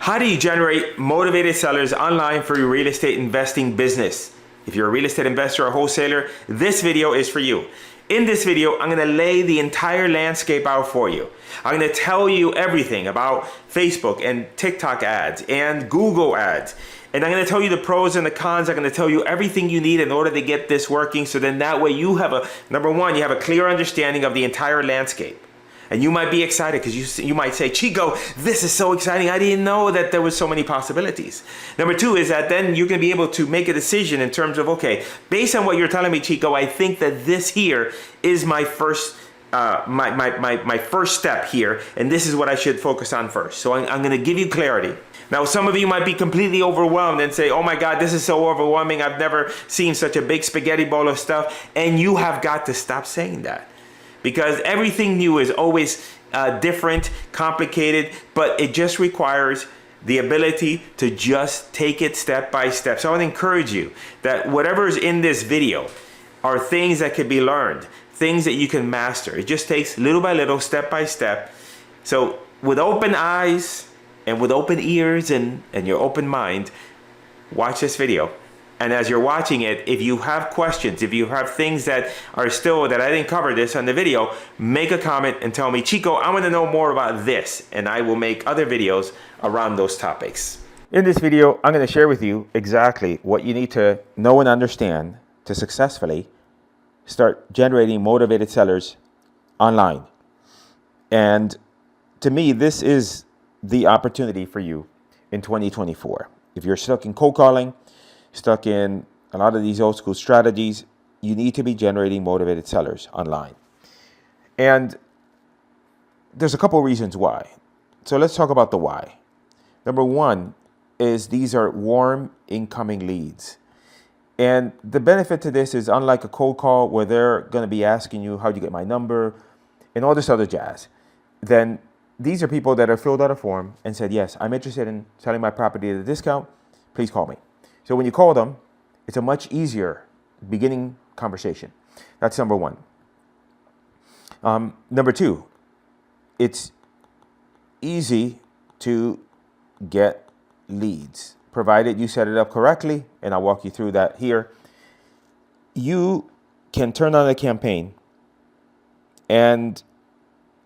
How do you generate motivated sellers online for your real estate investing business? If you're a real estate investor or wholesaler, this video is for you. In this video, I'm going to lay the entire landscape out for you. I'm going to tell you everything about Facebook and TikTok ads and Google ads. And I'm going to tell you the pros and the cons. I'm going to tell you everything you need in order to get this working. So then that way you have number one, you have a clear understanding of the entire landscape. And you might be excited because you might say, Chico, this is so exciting. I didn't know that there was so many possibilities. Number two is that then you're going to be able to make a decision in terms of, okay, based on what you're telling me, Chico, I think that this here is my first my first step here. And this is what I should focus on first. So I'm going to give you clarity. Now, some of you might be completely overwhelmed and say, oh my God, this is so overwhelming. I've never seen such a big spaghetti bowl of stuff. And you have got to stop saying that. Because everything new is always different, complicated, but it just requires the ability to just take it step by step. So I would encourage you that whatever is in this video are things that can be learned, things that you can master. It just takes little by little, step by step. So with open eyes and with open ears and your open mind, watch this video. And as you're watching it, if you have questions, if you have things that are still that I didn't cover this on the video, make a comment and tell me, Chico, I want to know more about this. And I will make other videos around those topics. In this video, I'm going to share with you exactly what you need to know and understand to successfully start generating motivated sellers online. And to me, this is the opportunity for you in 2024. If you're stuck in cold calling, stuck in a lot of these old school strategies, you need to be generating motivated sellers online. And there's a couple of reasons why. So let's talk about the why. Number one is these are warm incoming leads. And the benefit to this is unlike a cold call where they're going to be asking you, how'd you get my number and all this other jazz. Then these are people that have filled out a form and said, yes, I'm interested in selling my property at a discount. Please call me. So when you call them, it's a much easier beginning conversation. That's number one. Number two, it's easy to get leads, provided you set it up correctly, and I'll walk you through that here. You can turn on a campaign, and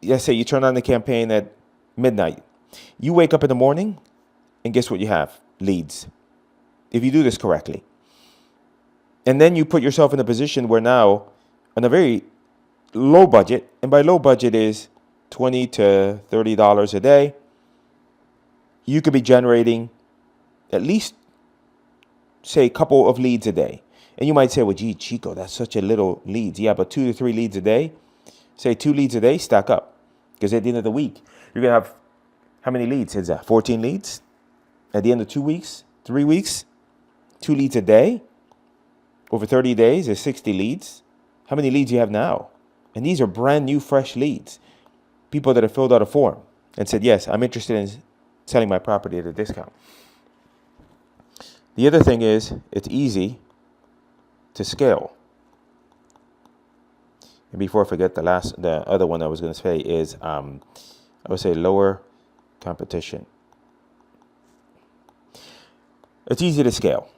let's say you turn on the campaign at midnight. You wake up in the morning, and guess what you have? Leads. If you do this correctly. And then you put yourself in a position where now, on a very low budget, and by low budget is $20 to $30 a day, you could be generating at least, say, a couple of leads a day. And you might say, well, gee, Chico, that's such a little leads. Yeah, but 2 to 3 leads a day, say 2 leads a day, stack up. Because at the end of the week, you're going to have, how many leads is that? 14 leads? At the end of 2 weeks, 3 weeks? 2 leads a day, over 30 days is 60 leads. How many leads do you have now? And these are brand new, fresh leads. People that have filled out a form and said, yes, I'm interested in selling my property at a discount. The other thing is it's easy to scale. And before I forget, the other one I was going to say is, I would say lower competition. It's easy to scale.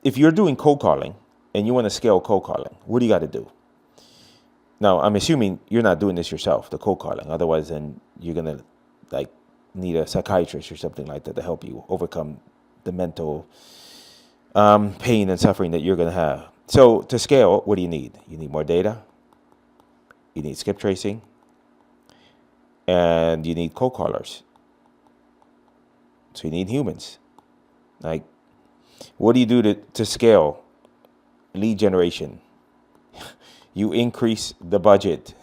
If you're doing cold calling and you want to scale cold calling, what do you got to do? Now, I'm assuming you're not doing this yourself, the cold calling. Otherwise, then you're going to need a psychiatrist or something like that to help you overcome the mental pain and suffering that you're going to have. So to scale, what do you need? You need more data. You need skip tracing. And you need cold callers. So you need humans. Like, what do you do to scale lead generation? You increase the budget,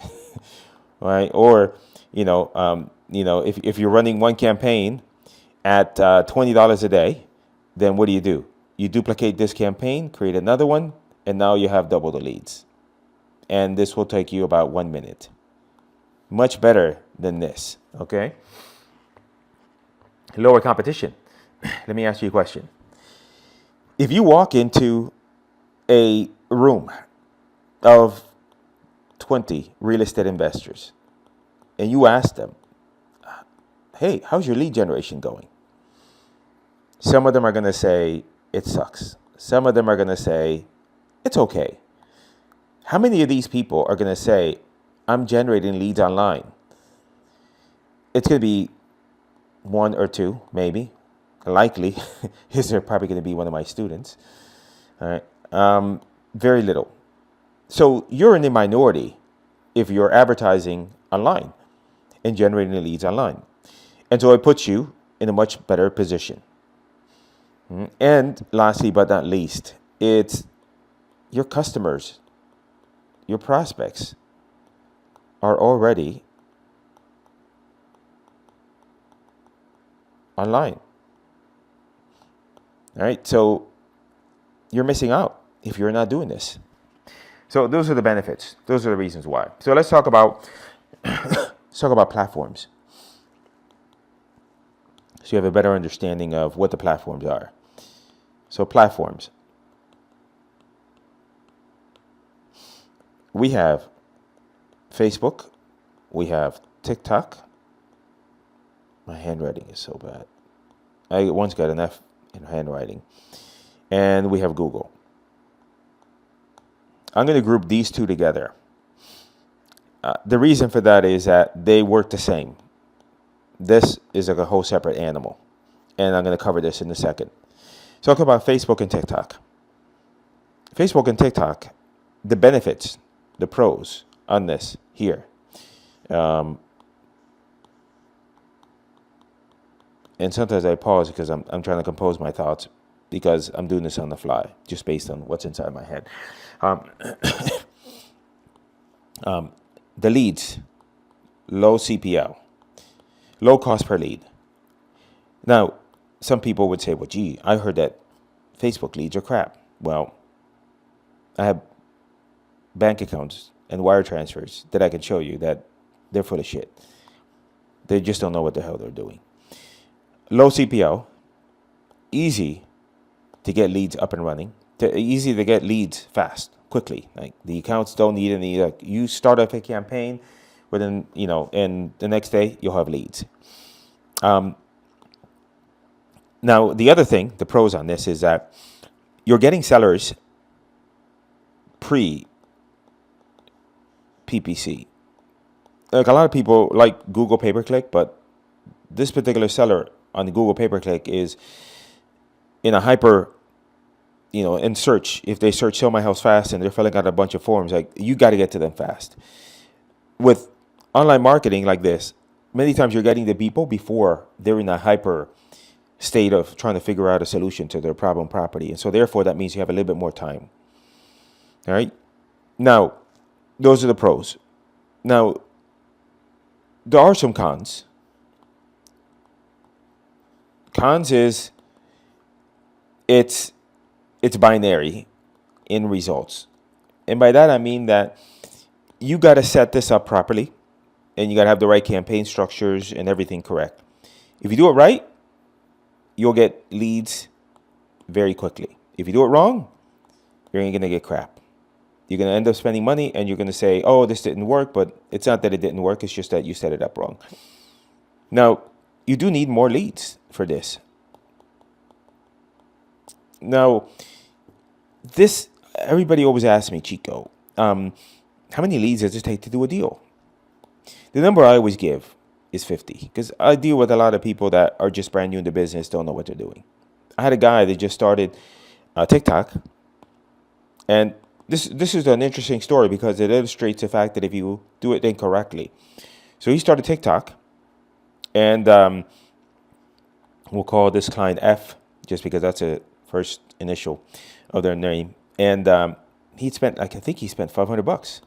right? Or, if you're running one campaign at $20 a day, then what do? You duplicate this campaign, create another one, and now you have double the leads. And this will take you about 1 minute. Much better than this, okay? Lower competition. Let me ask you a question. If you walk into a room of 20 real estate investors and you ask them, hey, how's your lead generation going? Some of them are going to say, it sucks. Some of them are going to say, it's okay. How many of these people are going to say, I'm generating leads online? It's going to be one or two, maybe. Likely, is they're probably going to be one of my students. All right. Very little. So you're in the minority if you're advertising online and generating the leads online. And so it puts you in a much better position. And lastly, but not least, it's your customers, your prospects are already online. All right. So you're missing out if you're not doing this. So those are the benefits. Those are the reasons why. So let's talk about platforms. So you have a better understanding of what the platforms are. So platforms. We have Facebook. We have TikTok. My handwriting is so bad. I once got an F in handwriting. And we have Google. I'm going to group these two together. The reason for that is that they work the same. This is like a whole separate animal. And I'm going to cover this in a second. So talk about Facebook and TikTok. Facebook and TikTok, the benefits, the pros on this here. And sometimes I pause because I'm trying to compose my thoughts because I'm doing this on the fly, just based on what's inside my head. The leads, low CPL, low cost per lead. Now, some people would say, well, gee, I heard that Facebook leads are crap. Well, I have bank accounts and wire transfers that I can show you that they're full of shit. They just don't know what the hell they're doing. Low CPL, easy to get leads up and running, easy to get leads fast, quickly. Like the accounts don't need any, like you start off a campaign within, and the next day you'll have leads. Now, the other thing, the pros on this is that you're getting sellers pre-PPC. Like a lot of people like Google pay-per-click, but this particular seller on the Google pay-per-click is in a hyper, in search. If they search Sell My House Fast and they're filling out a bunch of forms, like you got to get to them fast. With online marketing like this, many times you're getting the people before they're in a hyper state of trying to figure out a solution to their problem property. And so therefore that means you have a little bit more time. All right. Now, those are the pros. Now, there are some cons. Cons is it's binary in results. And by that I mean that you got to set this up properly and you got to have the right campaign structures and everything correct. If you do it right, you'll get leads very quickly. If you do it wrong, you're going to get crap. You're going to end up spending money and you're going to say, oh, this didn't work, but it's not that it didn't work. It's just that you set it up wrong. Now, you do need more leads for this. Now, everybody always asks me, Chico, how many leads does it take to do a deal? The number I always give is 50 because I deal with a lot of people that are just brand new in the business, don't know what they're doing. I had a guy that just started TikTok, and this is an interesting story because it illustrates the fact that if you do it incorrectly. So he started TikTok, and we'll call this client F just because that's a first initial of their name. And he spent $500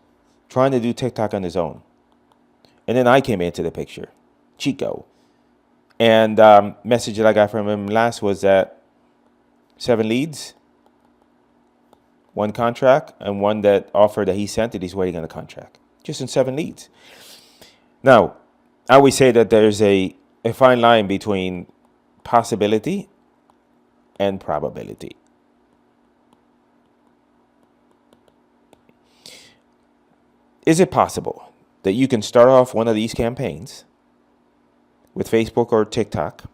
trying to do TikTok on his own. And then I came into the picture, Chico. And message that I got from him last was that 7 leads, 1 contract, and 1 that offer that he sent that he's waiting on a contract. Just in 7 leads. Now, I always say that there's a fine line between possibility and probability. Is it possible that you can start off one of these campaigns with Facebook or TikTok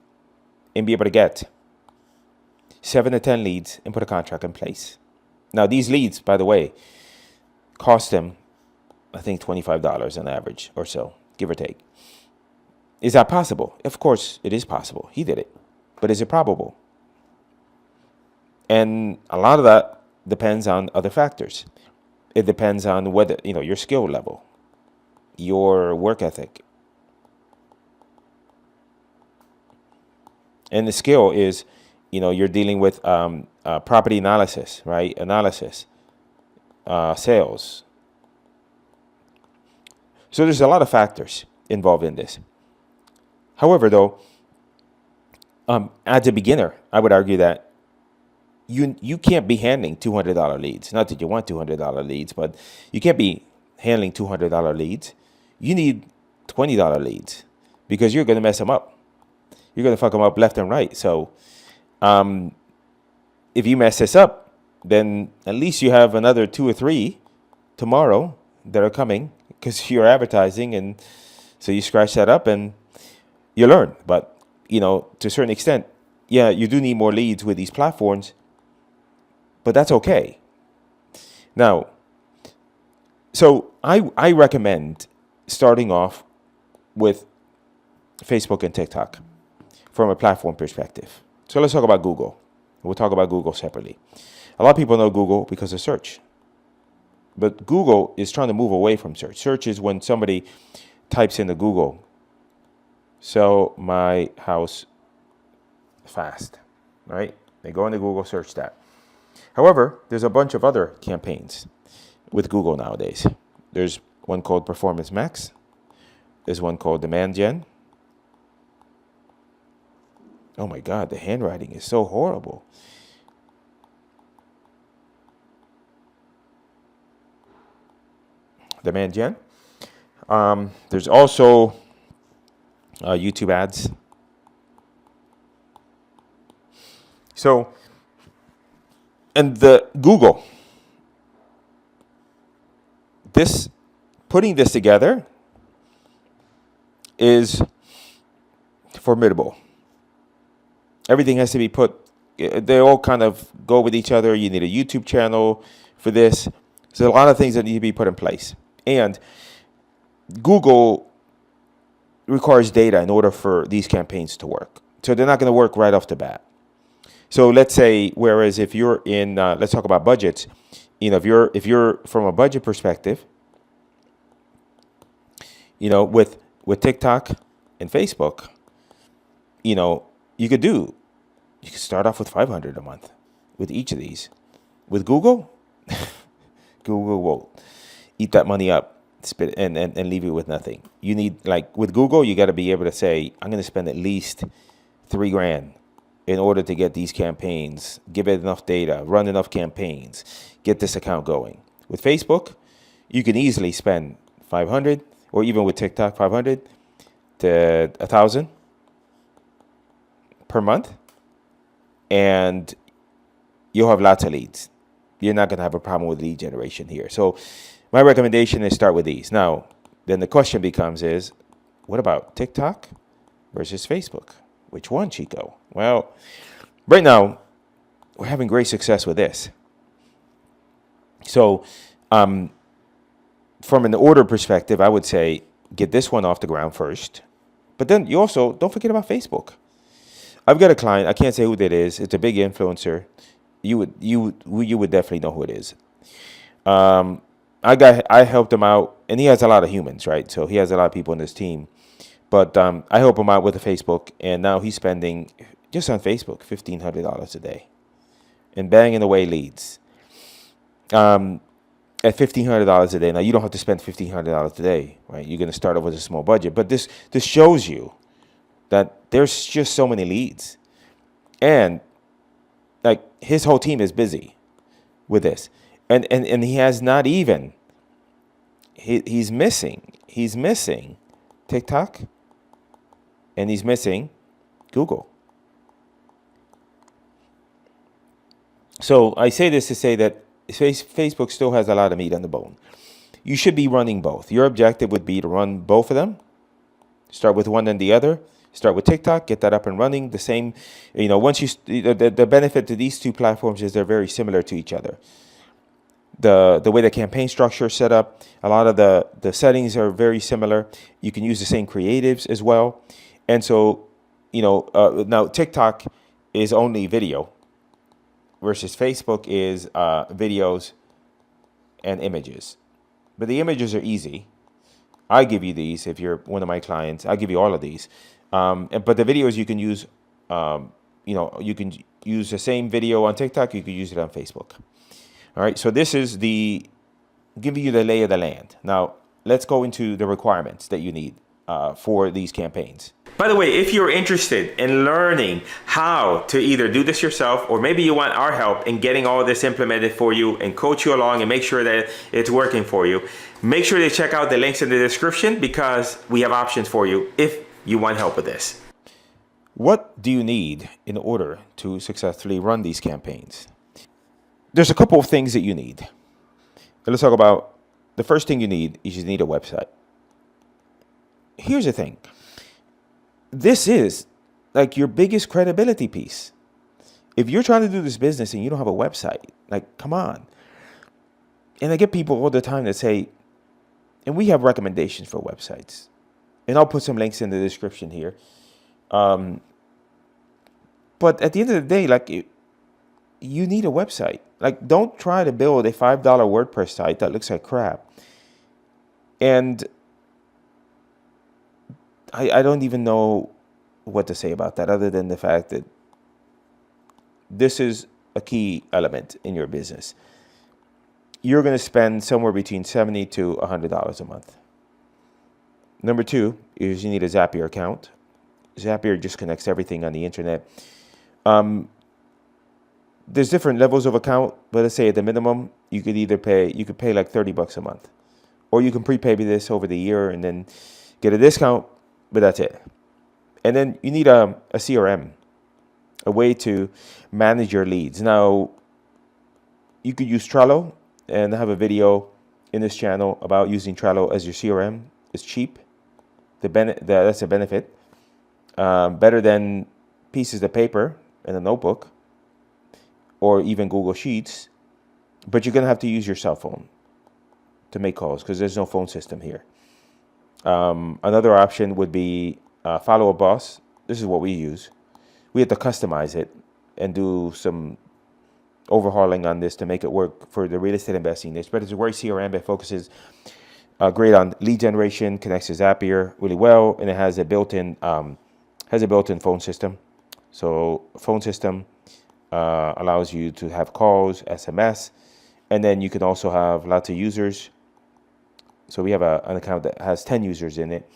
and be able to get 7 to 10 leads and put a contract in place. Now, these leads, by the way, cost them, I think, $25 on average or so, give or take. Is that possible? Of course, it is possible. He did it. But is it probable? And a lot of that depends on other factors. It depends on whether, your skill level, your work ethic. And the skill is, you're dealing with property analysis, right? Analysis, sales. So there's a lot of factors involved in this. However, though, as a beginner, I would argue that you can't be handling $200 leads. Not that you want $200 leads, but you can't be handling $200 leads. You need $20 leads because you're going to mess them up. You're going to fuck them up left and right. So if you mess this up, then at least you have another 2 or 3 tomorrow that are coming because you're advertising. And so you scratch that up and you learn. But, to a certain extent, yeah, you do need more leads with these platforms, but that's okay. Now, so I recommend starting off with Facebook and TikTok from a platform perspective. So let's talk about Google. We'll talk about Google separately. A lot of people know Google because of search. But Google is trying to move away from search. Search is when somebody types into Google, sell my house fast, right? They go into Google, search that. However, there's a bunch of other campaigns with Google nowadays. There's one called Performance Max. There's one called Demand Gen. Oh my God, the handwriting is so horrible. Demand Gen. There's also YouTube ads. So, and the Google, putting this together is formidable. Everything has to be they all kind of go with each other. You need a YouTube channel for this. So a lot of things that need to be put in place. And Google requires data in order for these campaigns to work. So they're not going to work right off the bat. So let's say, whereas if you're in, let's talk about budgets. If you're from a budget perspective, with TikTok and Facebook, you could start off with $500 a month with each of these. With Google, Google will eat that money up, spit and leave you with nothing. You need, with Google, you got to be able to say, I'm going to spend at least $3,000 in order to get these campaigns, give it enough data, run enough campaigns, get this account going. With Facebook, you can easily spend $500, or even with TikTok, $500 to $1,000 per month, and you'll have lots of leads. You're not going to have a problem with lead generation here. So my recommendation is start with these. Now, then the question becomes what about TikTok versus Facebook? Which one, Chico? Well, right now, we're having great success with this. So from an order perspective, I would say get this one off the ground first. But then you also, don't forget about Facebook. I've got a client, I can't say who that is. It's a big influencer. You would definitely know who it is. I helped him out, and he has a lot of humans, right? So he has a lot of people in his team. But I help him out with the Facebook, and now he's spending, just on Facebook, $1,500 a day and banging away leads. At $1,500 a day. Now, you don't have to spend $1,500 a day, right? You're going to start off with a small budget. But this shows you that there's just so many leads. And, his whole team is busy with this. And he has not even, he's missing TikTok, and he's missing Google. So I say this to say that Facebook still has a lot of meat on the bone. You should be running both. Your objective would be to run both of them, start with one and the other, Start with TikTok, get that up and running. The same, once the benefit to these two platforms is they're very similar to each other. The way the campaign structure is set up, a lot of the settings are very similar. You can use the same creatives as well. And so, now TikTok is only video versus Facebook is videos and images. But the images are easy. I give you these if you're one of my clients. I give you all of these. But the videos you can use, you can use the same video on TikTok. You can use it on Facebook. All right. So this is giving you the lay of the land. Now let's go into the requirements that you need for these campaigns. By the way, if you're interested in learning how to either do this yourself, or maybe you want our help in getting all this implemented for you and coach you along and make sure that it's working for you, make sure to check out the links in the description, because we have options for you if you want help with this. What do you need in order to successfully run these campaigns? There's a couple of things that you need. Let's talk about the first thing you need is you need a website. Here's the thing. This is like your biggest credibility piece. If you're trying to do this business and you don't have a website, like, come on. And I get people all the time that say, and we have recommendations for websites. And I'll put some links in the description here. But at the end of the day, like, you need a website. Like, don't try to build a $5 WordPress site that looks like crap. And I don't even know what to say about that, other than the fact that this is a key element in your business. You're going to spend somewhere between $70 to $100 a month. Number two is you need a Zapier account. Zapier just connects everything on the internet. There's different levels of account, but let's say at the minimum, you could pay like $30 a month, or you can prepay this over the year and then get a discount, but that's it. And then you need a CRM, a way to manage your leads. Now, you could use Trello, and I have a video in this channel about using Trello as your CRM. It's cheap. That's a benefit. Better than pieces of paper and a notebook, or even Google Sheets. But you're going to have to use your cell phone to make calls, because there's no phone system here. Another option would be Follow a Boss. This is what we use. We have to customize it and do some overhauling on this to make it work for the real estate investing niche. But it's a great CRM that focuses great on lead generation, connects to Zapier really well, and it has a built-in phone system. So phone system allows you to have calls, SMS, and then you can also have lots of users. So we have an account that has 10 users in it.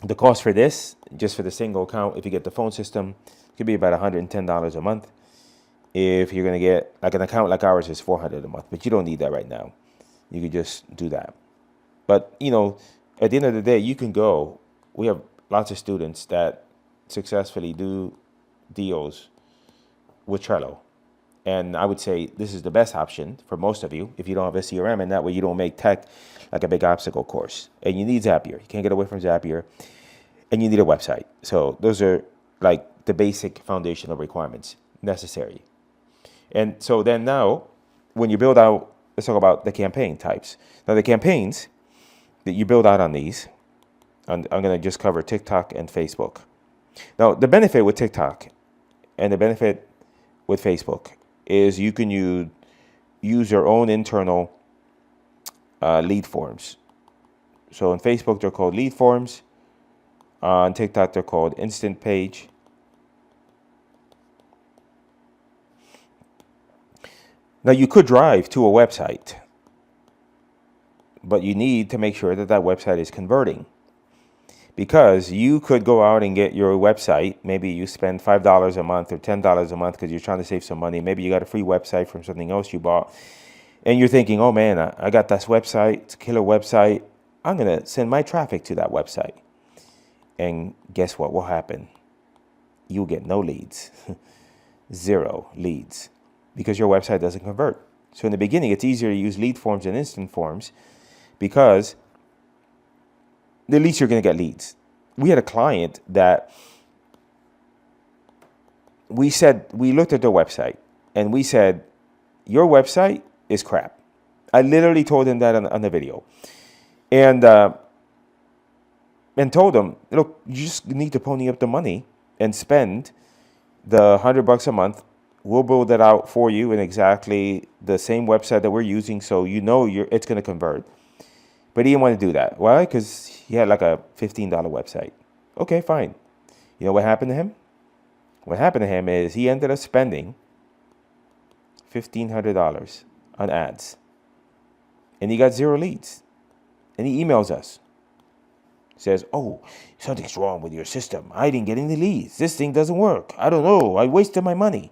The cost for this, just for the single account, if you get the phone system, could be about $110 a month. If you're going to get like an account like ours is $400 a month, but you don't need that right now. You could just do that. But, at the end of the day, you can go. We have lots of students that successfully do deals with Trello. And I would say this is the best option for most of you if you don't have a CRM, and that way you don't make tech like a big obstacle course. And you need Zapier. You can't get away from Zapier. And you need a website. So those are like the basic foundational requirements necessary. And so then now, when you build out, let's talk about the campaign types. Now the campaigns that you build out on these, I'm going to just cover TikTok and Facebook. Now the benefit with TikTok and the benefit with Facebook is you can use your own internal lead forms. So on Facebook, they're called lead forms. On TikTok, they're called instant page. Now, you could drive to a website, but you need to make sure that that website is converting. Because you could go out and get your website. Maybe you spend $5 a month or $10 a month because you're trying to save some money. Maybe you got a free website from something else you bought. And you're thinking, oh man, I got this website. It's a killer website. I'm going to send my traffic to that website. And guess what will happen? You'll get no leads. 0 leads. Because your website doesn't convert. So in the beginning, it's easier to use lead forms and instant forms because at least you're going to get leads. we had a client that we looked at their website and we said, your website is crap. I literally told him that on the video. And told him, look, you just need to pony up the money and spend the $100 a month. We'll build that out for you in exactly the same website that we're using, so it's going to convert. But he didn't want to do that. Why? Because he had like a $15 website. Okay, fine. You know what happened to him? What happened to him is he ended up spending $1,500 on ads. And he got 0 leads. And he emails us. Says, oh, something's wrong with your system. I didn't get any leads. This thing doesn't work. I don't know. I wasted my money.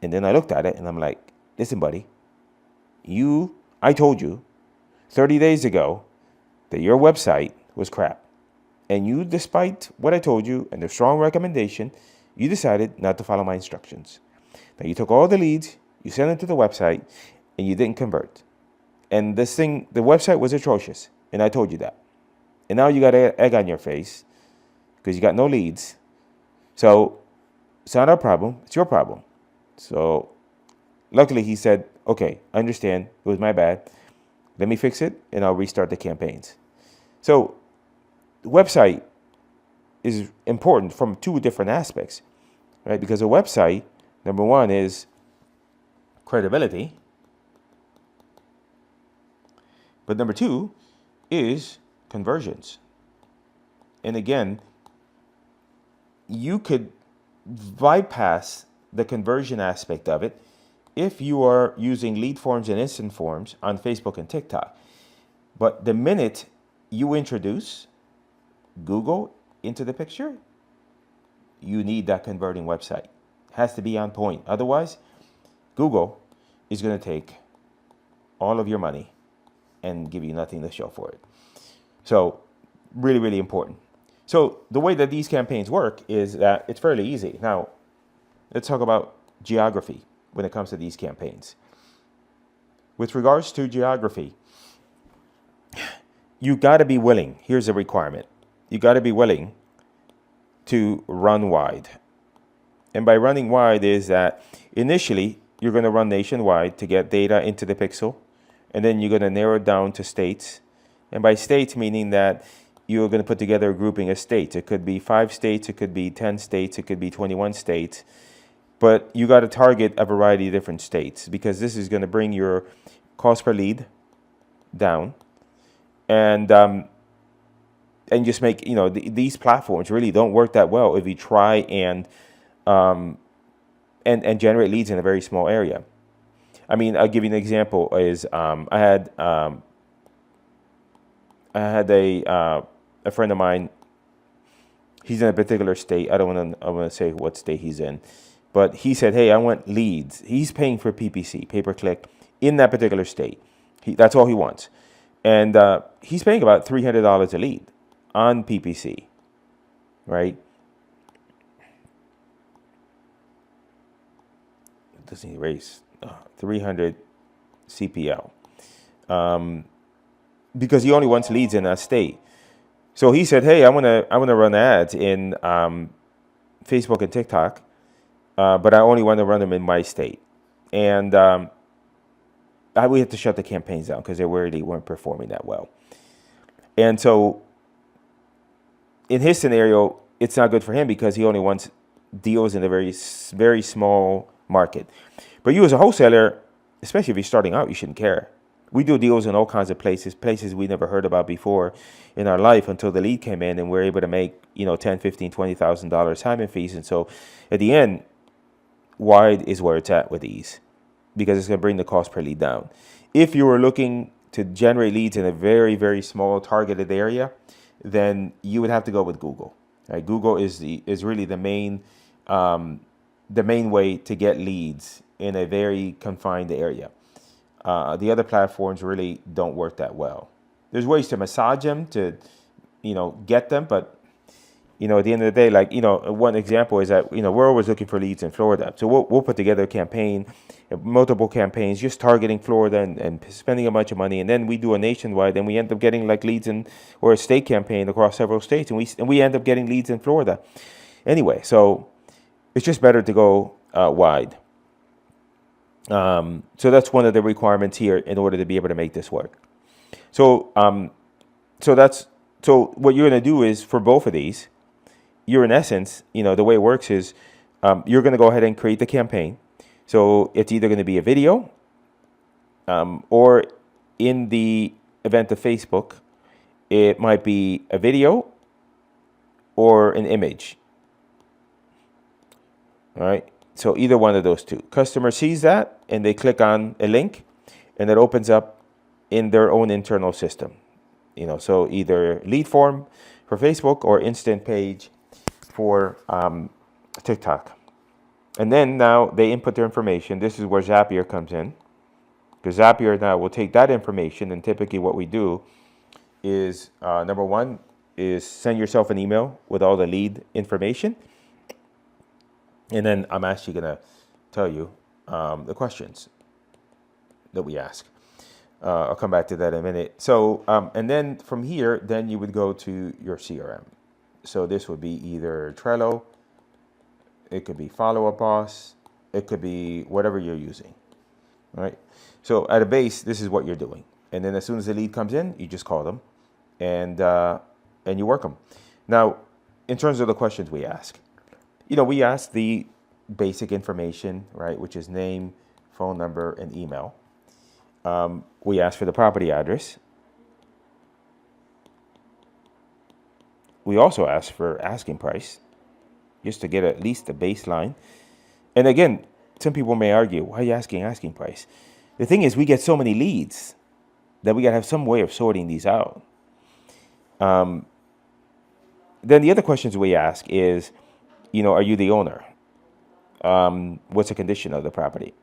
And then I looked at it and I'm like, listen, buddy, I told you 30 days ago that your website was crap. And you, despite what I told you and the strong recommendation, you decided not to follow my instructions. Now you took all the leads, you sent them to the website, and you didn't convert. And the website was atrocious. And I told you that. And now you got egg on your face because you got no leads. So it's not our problem. It's your problem. So luckily he said, okay, I understand. It was my bad. Let me fix it and I'll restart the campaigns. So the website is important from 2 different aspects, right? Because a website, number 1 is credibility. But number 2 is conversions. And again, you could bypass the conversion aspect of it if you are using lead forms and instant forms on Facebook and TikTok. But the minute you introduce Google into the picture, you need that converting website. It has to be on point. Otherwise, Google is going to take all of your money and give you nothing to show for it. So really, really important. So the way that these campaigns work is that it's fairly easy. Now, let's talk about geography when it comes to these campaigns. With regards to geography, you got to be willing. Here's a requirement. You got to be willing to run wide. And by running wide is that initially you're going to run nationwide to get data into the pixel. And then you're going to narrow it down to states. And by states, meaning that you're going to put together a grouping of states. It could be 5 states, it could be 10 states, it could be 21 states. But you got to target a variety of different states because this is going to bring your cost per lead down. And just make, these platforms really don't work that well if you try and generate leads in a very small area. I mean, I'll give you an example. I had a friend of mine. He's in a particular state. I want to say what state he's in, but he said, "Hey, I want leads." He's paying for PPC, pay per click, in that particular state. That's all he wants, and he's paying about $300 a lead on PPC, right? It doesn't erase 300 CPL. Because he only wants leads in that state. So he said, "Hey, I want to run ads in Facebook and TikTok, but I only want to run them in my state." And we had to shut the campaigns down because they really weren't performing that well. And so, in his scenario, it's not good for him because he only wants deals in a very, very small market. But you as a wholesaler, especially if you're starting out, you shouldn't care. We do deals in all kinds of places we never heard about before in our life until the lead came in and we're able to make, $10, $15, $20,000 time and fees. And so at the end, wide is where it's at with these because it's going to bring the cost per lead down. If you were looking to generate leads in a very, very small targeted area, then you would have to go with Google. Right? Google is really the main way to get leads in a very confined area. The other platforms really don't work that well. There's ways to massage them to, get them, but At the end of the day, like, one example is that, we're always looking for leads in Florida. So we'll put together a campaign, multiple campaigns, just targeting Florida and spending a bunch of money. And then we do a nationwide, and we end up getting like leads or a state campaign across several states. And we end up getting leads in Florida. Anyway, so it's just better to go wide. So that's one of the requirements here in order to be able to make this work. So so what you're going to do is, for both of these, you're in essence, the way it works is, you're going to go ahead and create the campaign. So it's either going to be a video, or in the event of Facebook, it might be a video or an image. All right. So either one of those two. Customer sees that and they click on a link, and it opens up in their own internal system. So either lead form for Facebook or instant page for TikTok. And then now they input their information. This is where Zapier comes in, because Zapier now will take that information, and typically what we do is, number one is send yourself an email with all the lead information. And then I'm actually going to tell you the questions that we ask. I'll come back to that in a minute. So, and then from here, then you would go to your CRM. So this would be either Trello, it could be Follow Up Boss, it could be whatever you're using. All right. So at a base, this is what you're doing. And then as soon as the lead comes in, you just call them and you work them. Now, in terms of the questions we ask, we ask the basic information, right, which is name, phone number, and email. We ask for the property address. We also ask for asking price, just to get at least a baseline. And again, some people may argue, why are you asking price? The thing is, we get so many leads that we got to have some way of sorting these out. Then the other questions we ask is, are you the owner? What's the condition of the property?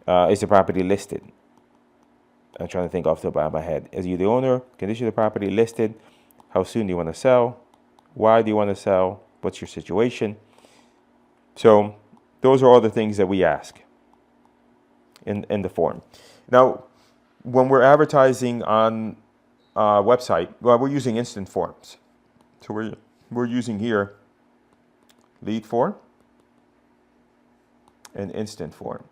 Is the property listed? I'm trying to think off the top of my head. Is you the owner? Condition of the property listed? How soon do you want to sell? Why do you want to sell? What's your situation? So those are all the things that we ask in the form. Now, when we're advertising on a website, well, we're using instant forms. So we're using here lead form and instant form.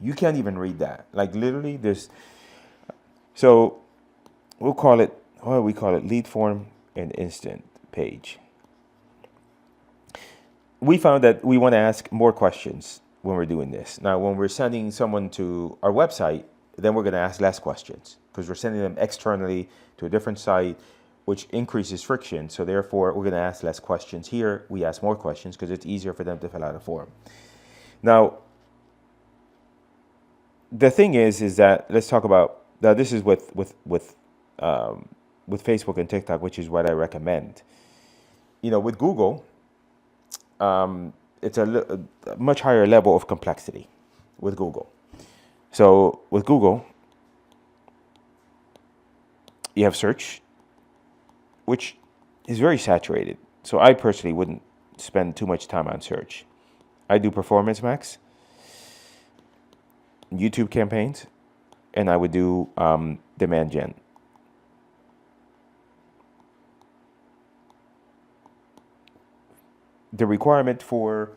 You can't even read that. Like literally there's, so we'll call it, what do we call it? Lead form and instant page. We found that we want to ask more questions when we're doing this. Now, when we're sending someone to our website, then we're going to ask less questions because we're sending them externally to a different site, which increases friction. So therefore, we're going to ask less questions. Here, we ask more questions because it's easier for them to fill out a form. Now, the thing is that let's talk about, now this is with Facebook and TikTok, which is what I recommend. With Google, it's a much higher level of complexity with Google. So with Google, you have search, which is very saturated. So I personally wouldn't spend too much time on search. I do Performance Max, YouTube campaigns, and I would do demand gen. The requirement for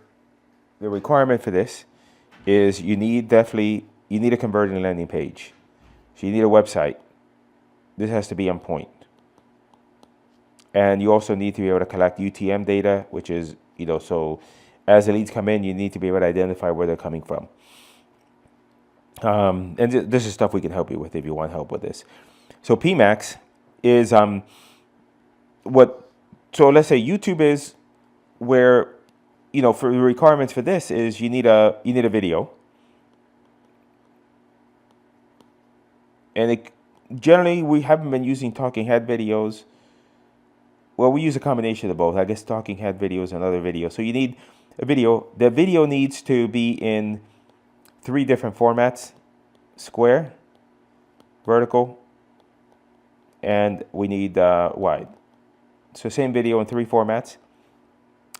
this is you need a converting landing page. So you need a website. This has to be on point. And you also need to be able to collect UTM data, which is, so as the leads come in, you need to be able to identify where they're coming from. And this is stuff we can help you with if you want help with this. So PMAX is so let's say YouTube is where, for the requirements for this is you need a video. And generally we haven't been using talking head videos. Well, we use a combination of both. I guess talking head videos and other videos. So you need a video. The video needs to be in 3 different formats: square, vertical, and we need wide. So same video in 3 formats.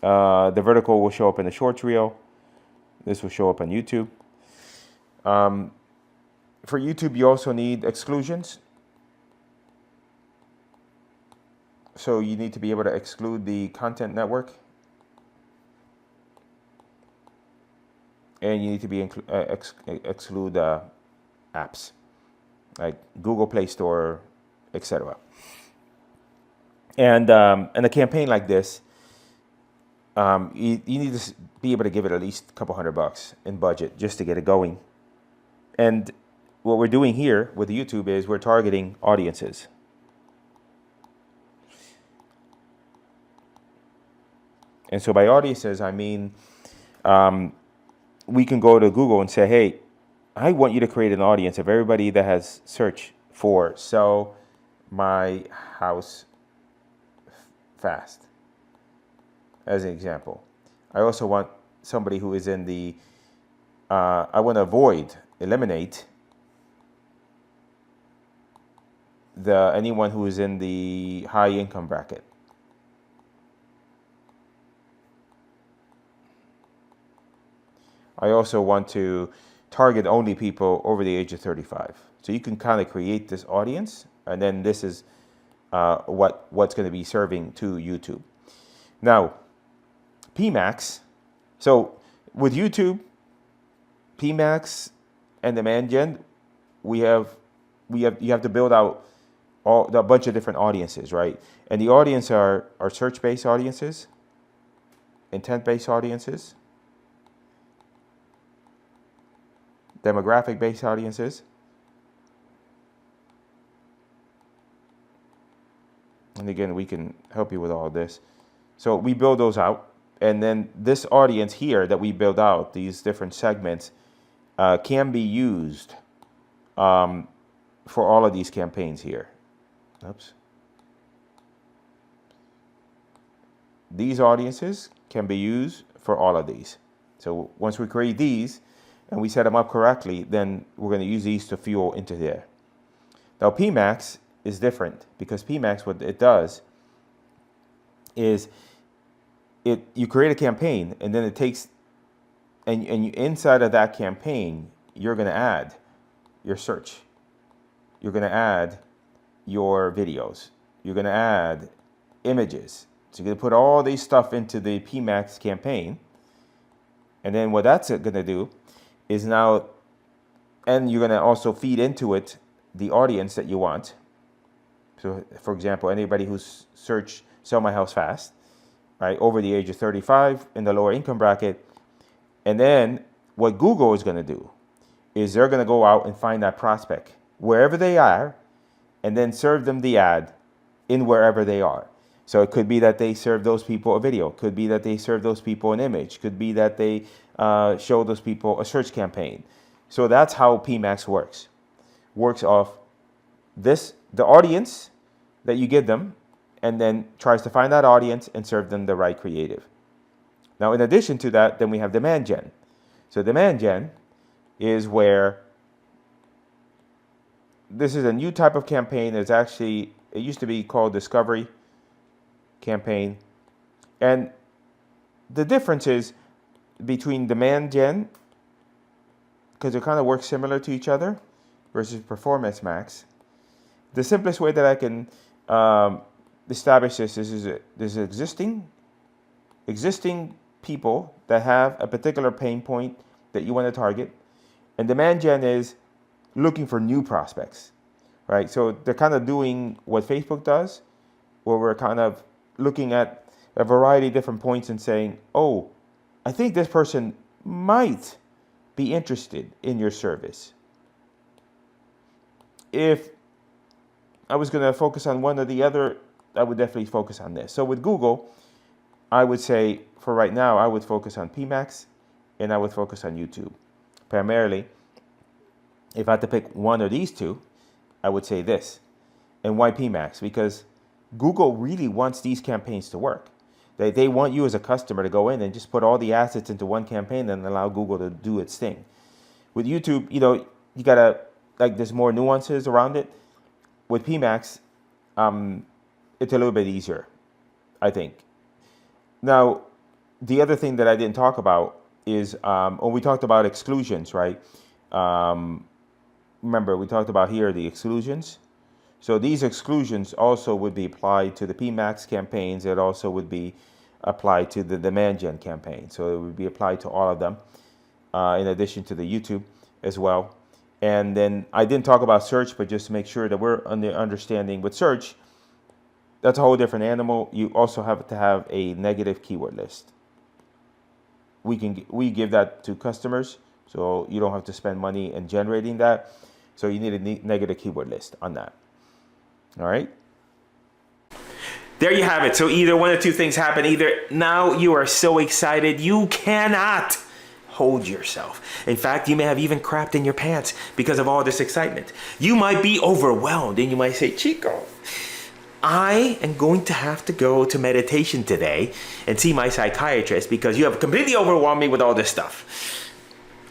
The vertical will show up in the shorts reel. This will show up on YouTube. For YouTube, you also need exclusions. So you need to be able to exclude the content network. And you need to be exclude apps like Google Play Store, etc. And a campaign like this, you need to be able to give it at least a couple $100 in budget just to get it going. And what we're doing here with YouTube is we're targeting audiences. And so by audiences, I mean, we can go to Google and say, hey, I want you to create an audience of everybody that has searched for sell my house fast, as an example. I also want somebody who is in the, I want to eliminate anyone who is in the high income bracket. I also want to target only people over the age of 35. So you can kind of create this audience, and then this is what's going to be serving to YouTube. Now, PMax. So with YouTube, PMax, and demand gen, you have to build out a bunch of different audiences, right? And the audience are search-based audiences, intent-based audiences, demographic-based audiences, and again, we can help you with all of this. So we build those out, and then this audience here that we build out, these different segments, can be used for all of these campaigns here. Oops. These audiences can be used for all of these. So once we create these and we set them up correctly, then we're going to use these to fuel into there. Now PMax is different, because PMax, what it does is you create a campaign, and then it takes, and inside of that campaign, you're going to add your search. You're going to add your videos. You're going to add images. So you're going to put all these stuff into the PMax campaign. And then what that's going to do is now, and you're going to also feed into it the audience that you want. So for example, anybody who's searched sell my house fast, right, over the age of 35 in the lower income bracket. And then what Google is going to do is they're going to go out and find that prospect wherever they are, and then serve them the ad in wherever they are. So it could be that they serve those people a video, could be that they serve those people an image, could be that they show those people a search campaign. So that's how PMax works. Works off the audience that you give them, and then tries to find that audience and serve them the right creative. Now, in addition to that, then we have demand gen. So demand gen is where this is a new type of campaign. It's actually, it used to be called discovery campaign. And the difference is between demand gen, because it kind of works similar to each other, versus performance max. The simplest way that I can establish this is there's existing people that have a particular pain point that you want to target, and demand gen is looking for new prospects, right? So they're kind of doing what Facebook does, where we're kind of looking at a variety of different points and saying, oh, I think this person might be interested in your service. If I was going to focus on one or the other, I would definitely focus on this. So with Google, I would say for right now, I would focus on PMax, and I would focus on YouTube. Primarily, if I had to pick one of these two, I would say this. And why PMax? Because Google really wants these campaigns to work. They want you as a customer to go in and just put all the assets into one campaign and allow Google to do its thing. With YouTube, you gotta, like, there's more nuances around it. With PMax, it's a little bit easier, I think. Now, the other thing that I didn't talk about is when we talked about exclusions, right? Remember, we talked about here the exclusions. So these exclusions also would be applied to the PMAX campaigns. It also would be applied to the demand gen campaign. So it would be applied to all of them, in addition to the YouTube as well. And then I didn't talk about search, but just to make sure that we're understanding with search, that's a whole different animal. You also have to have a negative keyword list. We give that to customers, so you don't have to spend money in generating that. So you need a negative keyword list on that. All right. There you have it. So either one of two things happen. Either now you are so excited you cannot hold yourself. In fact, you may have even crapped in your pants because of all this excitement. You might be overwhelmed and you might say, Chico, I am going to have to go to meditation today and see my psychiatrist because you have completely overwhelmed me with all this stuff.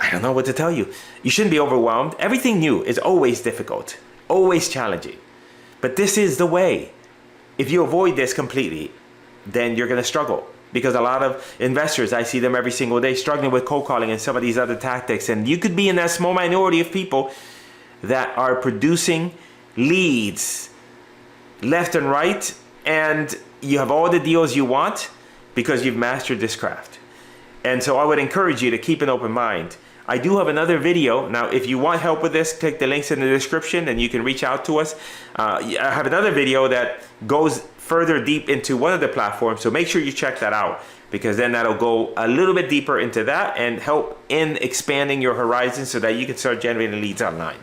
I don't know what to tell you. You shouldn't be overwhelmed. Everything new is always difficult, always challenging. But this is the way. If you avoid this completely, then you're going to struggle. Because a lot of investors, I see them every single day struggling with cold calling and some of these other tactics. And you could be in that small minority of people that are producing leads left and right, and you have all the deals you want because you've mastered this craft. And so I would encourage you to keep an open mind. I do have another video. Now, if you want help with this, click the links in the description and you can reach out to us. I have another video that goes further deep into one of the platforms, so make sure you check that out, because then that'll go a little bit deeper into that and help in expanding your horizons so that you can start generating leads online.